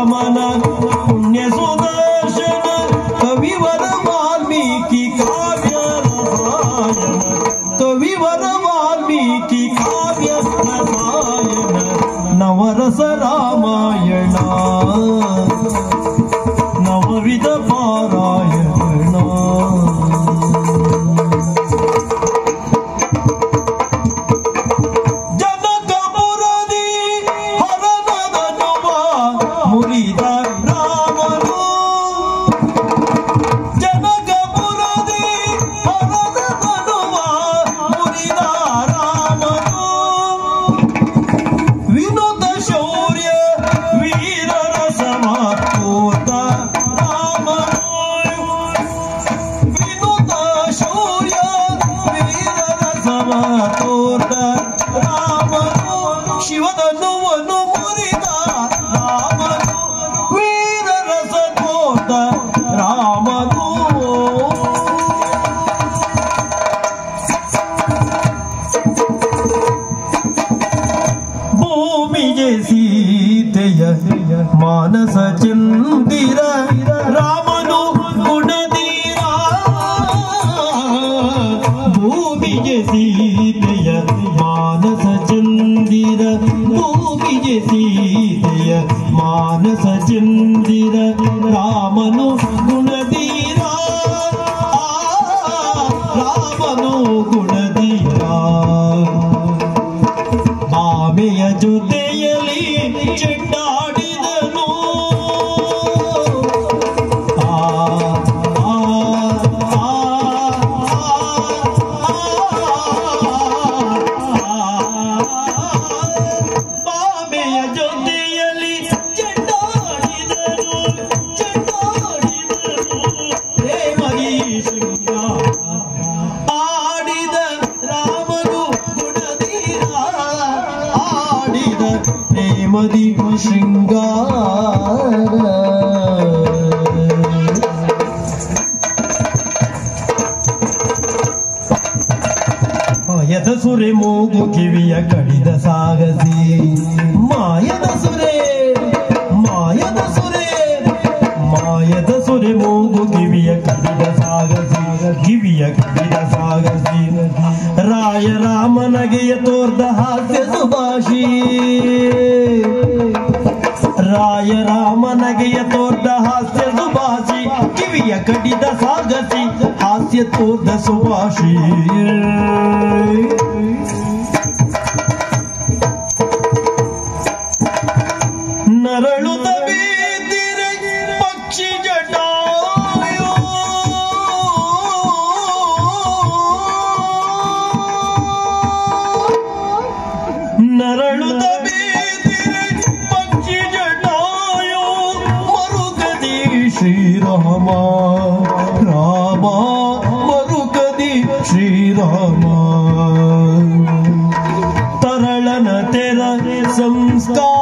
ರಾಮನ ಪುಣ್ಯ ಸುದರ್ಶನ ಕವಿವರ ವಾಲ್ಮೀಕಿ ಕಾವ್ಯ ರಸಾಯನ ಕವಿವರ ವಾಲ್ಮೀಕಿ ಕಾವ್ಯ ರಸಾಯನ ನವರಸ ರಾಮಾಯಣ ನವವಿಧ ಪಾರಾಯಣ ಜನಕಪುರದಿ ಹರನದನುವ ಮುರಿದ ರಾಮನು ಜನಕಪುರದಿ ಹರನದನುವ ಮುರಿದ ರಾಮನು ವಿನುತ ಶೌರ್ಯ ವೀರರ ಸಮತೋತ ರಾಮನು ವಿನುತ ಶೌರ್ಯ ವೀರರ ಸಮತೋತ ರಾಮನು ಶಿವಧನುವನ್ನು ಮುರಿದ ರಾಮನು ವೀರರ ಸಮತೋತ ರಾಮನು ಭೂಮಿಗೆ ಸೀತೆಯ ಮಾನಸ ಚಂದಿರ ರಾಮನು ಗುಣಧೀರ ಭೂಮಿಗೆ ಸೀತೆಯ ಮಾನಸ ಚಂದಿರ ಭೂಮಿಗೆ ಸೀತೆಯ ಮಾನಸ ಚಂದಿರ ರಾಮನು ಗುಣಧೀರ ರಾಮನು ಗುಣಧೀರ ಆಮೆಯ ಜೊತೆಯಲ್ಲಿ ಚೆಂಡಾಡಿದನು ಆಮೆಯ ಜೊತೆಯಲ್ಲಿ ಚೆಂಡಾಡಿದನು ಪ್ರೇಮದಿ ಶೃಂಗಾರ ಆಡಿದ ರಾಮನು ಗುಣಧೀರ ಆಡಿದ ಪ್ರೇಮದಿ ಶೃಂಗಾರ ಮಾಯದ ಸುರೆ ಮೂಗು ಕಿವಿಯ ಕಡಿದ ಸಾಗಸಿ ಮಾಯದ ಸುರೆ ಮಾಯದ ಸುರೆ ಮಾಯದ ಸುರೆ ಮೂಗು ಕಿವಿಯ ಕಡಿದ ಸಾಗಸಿ ಕಿವಿಯ ಕಡಿದ ಸಾಗಸಿ ರಾಯ ರಾಮನಗೆಯ ತೋರ್ದ ಹಾಸ್ಯ ಸುಭಾಷಿ ರಾಯ ರಾಮನಗೆಯ ತೋರ್ದ ಹಾಸ್ಯ ಸುಭಾಷಿ ಕಿವಿಯ ಕಡಿದ ಸಾಗಸಿ ಹಾಸ್ಯ ತೋರ್ದ ಸುಭಾಷಿ ನರಳುದ ಬೀದಿರೆ ಪಕ್ಷಿ ಜಟಾಯು ನರಳುದ ಬೀದಿರೆ ಪಕ್ಷಿ ಜಟಾಯು ಮರುಗದಿ ಶ್ರೀರಾಮ ರಾಮ ಮರುಗದಿ ಶ್ರೀರಾಮ ತರಳನ ತೆರ ಸಂಸ್ಕಾರವಗೈದ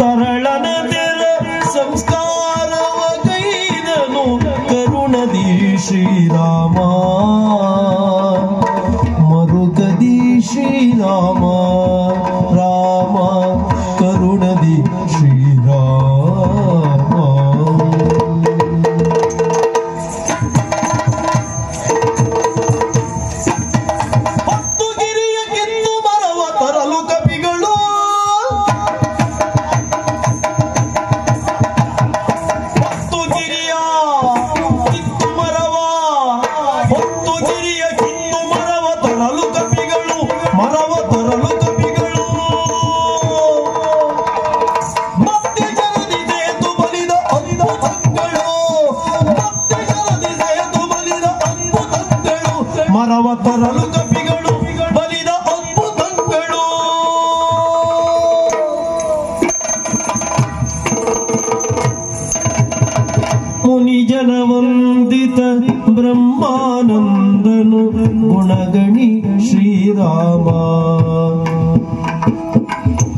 ತರಳನ ತೆರ ಸಂಸ್ಕಾರವಗೈದನು ಕರುಣದಿ ಶ್ರೀರಾಮ ಮರುಗದಿ ಶ್ರೀರಾಮ ರಾಮ ಕರುಣದಿ ಶ್ರೀರಾಮ ಹತ್ತುಗಿರಿಯ ಕಿತ್ತು ಮರವ ತರಲು ಕಪಿಗಳು ಹತ್ತುಗಿರಿಯ ಕಿತ್ತು ಮರವ ಹತ್ತುಗಿರಿಯ ಕಿತ್ತು ಮರವ ತರಲು ಕಪಿಗಳು ಮರವ ತರಲು ಕಪಿಗಳು ಮತ್ತೆ ಜರದಿ ಸೇತು ಬಲಿದ ಅದ್ಭುತಗಳು ಮತ್ತೆ ಜರದಿ ಸೇತು ಬಲಿದ ಅದ್ಭುತಗಳು ಮರವ ತರಲು ಕಪಿಗಳು ಬಲಿದ ಅದ್ಭುತಗಳು ಮುನಿಜನ ವಂದಿತ ಬ್ರಹ್ಮಾನಂದನು ಗುಣಗಣಿ ಶ್ರೀರಾಮ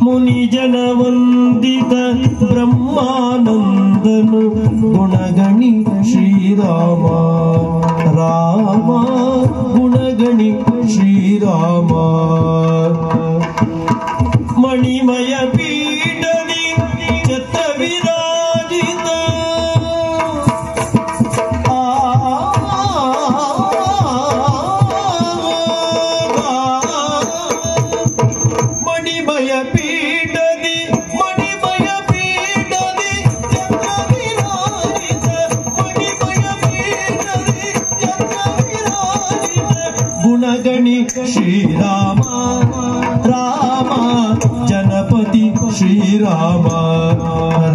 ಮುನಿಜನ ವಂದಿತ ಬ್ರಹ್ಮಾನಂದನು ಗುಣಗಣಿ ಶ್ರೀರಾಮ ರಾಮ ಗುಣಗಣಿ ಶ್ರೀರಾಮ ಮಣಿಮಯ ಪೀಠದಿ ಚತ್ತ ವಿರಾಜಿತ ಮಣಿಮಯ ಪೀಠದಿ ಚತ್ತ ವಿರಾಜಿತ ಮಣಿಮಯ ಪೀಠದಿ ಚತ್ತ ವಿರಾಜಿತ ಗುಣಗಣಿ ಶ್ರೀರಾಮ ರಾಮ ಜನಪತಿ ಶ್ರೀರಾಮ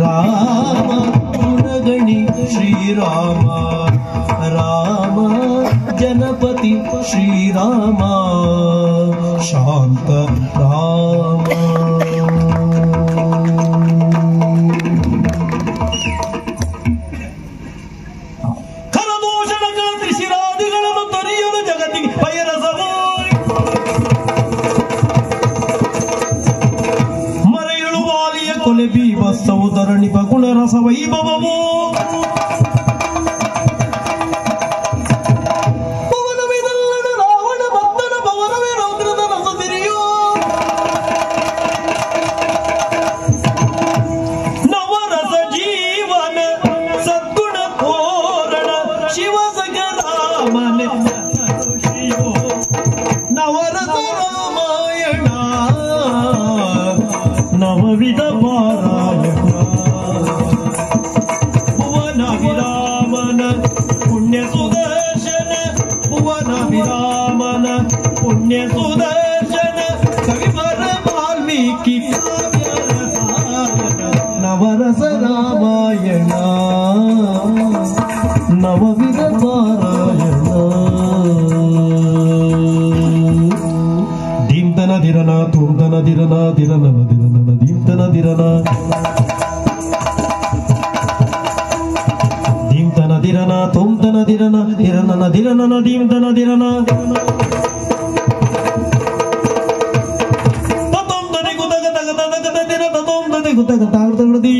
ರಾಮ ಗುಣಗಣಿ ಶ್ರೀರಾಮ ರಾಮ ಜನಪತಿ ಶ್ರೀರಾಮ ಶಾಂತ ರಾಮ ಕರದೋಷಣ ಕಾಂತಿ ಶಿರಾದಿಗಳನ್ನು ತೊರೆಯಲು ಜಗತ್ತಿಗೆ ಪಯರಸವ ಕೊಲೆ ಬೀಭತ್ಸವು ಧರಣಿಪ ಗುಣರಸ ವೈಭವವು ಪವನವಿದಲ್ಲಣ ರಾವಣ ಭಕ್ತನ ಪವನವೇ ರೌದ್ರದ ರಸದಿರಿಯೋ ನವರಸ ಜೀವನ ಸದ್ಗುಣ ತೋರಣ ಶಿವ ಸಗರಾಮನ ನವರಸ ರಾಮಾಯಣ ನವವಿಧ ಪಾರಾಯಣ ಭುವನ ವಿರಾಮನ ಪುಣ್ಯ ಸುದರ್ಶನ ಭುವನ ವಿರಾಮನ ಪುಣ್ಯ ಸುದರ್ಶನ ಕವಿವರ ವಾಲ್ಮೀಕಿ ನವರಸ ರಾಮಾಯಣ ನವವಿಧ ಪಾರಾಯಣ ದೀಂತನ ದಿರನ ತೂಂತನ ದಿರನ ದಿರನನ ದಿರನನ ದೀಂತನ ದಿರನ ದೀಂತನ ದಿರನ ತೂಂತನ ದಿರನ ದಿರನನ ದಿರನನ ದೀಂತನ ದಿರನ ತತೋಂತನೆ ಗುದಗ ತಗ ತಗ ದಿರ ತತೋಂತನೆ ಗುದಗ ತಾಗ ತಗ ದಿ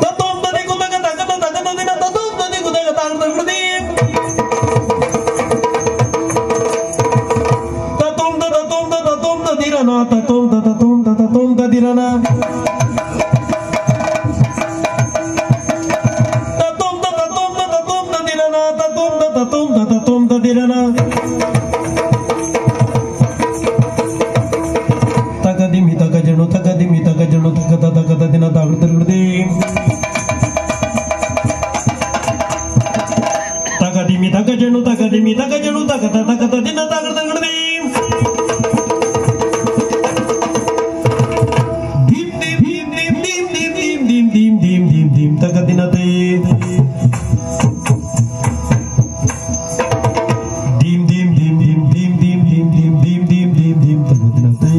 ತತೋಂತನೆ ಗುದಗ ತಗ ತಗ ದಿರ ತತೋಂತನೆ ಗುದಗ ತಾಗ ತಗ ದಿ ದಿರನ ತತೋಂ ದಿರನ ತತೋಂ ದಿರನ ತಗದಿಮಿ ತಗಜಣು ತಗದಿಮಿ ತಗಜಣು ತಗದ ತಗದ ದಿನ ತಾಗುತ್ತಿರುವುದೇ ತಗದಿಮಿ ತಗಜಣು ತಗದಿಮಿ ತಗಜಣು ತಗದ ತಗದ ದಿನ ತಾಗುತ್ತಿರುವುದೇ ತಗದಿನತೆ ದೀಂ ದೀಂ ದೀಂ ದೀಂ ದೀಂ ದೀಂ ದೀಂ ದೀಂ ದೀಂ ದೀಂ ದೀಂ ದೀಂ ತಗದಿನತೆ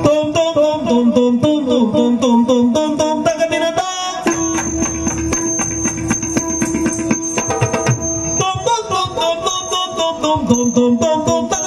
ತೋಂ ತೋಂ ತೋಂ ತೋಂ ತೋಂ ತೋಂ ತೋಂ ತೋಂ ತೋಂ ತೋಂ ತಗದಿನತ ತೋಂ ತೋಂ ತೋಂ ತೋಂ ತೋಂ ತೋಂ ತೋಂ ತೋಂ ತೋಂ ತೋಂ ತೋಂ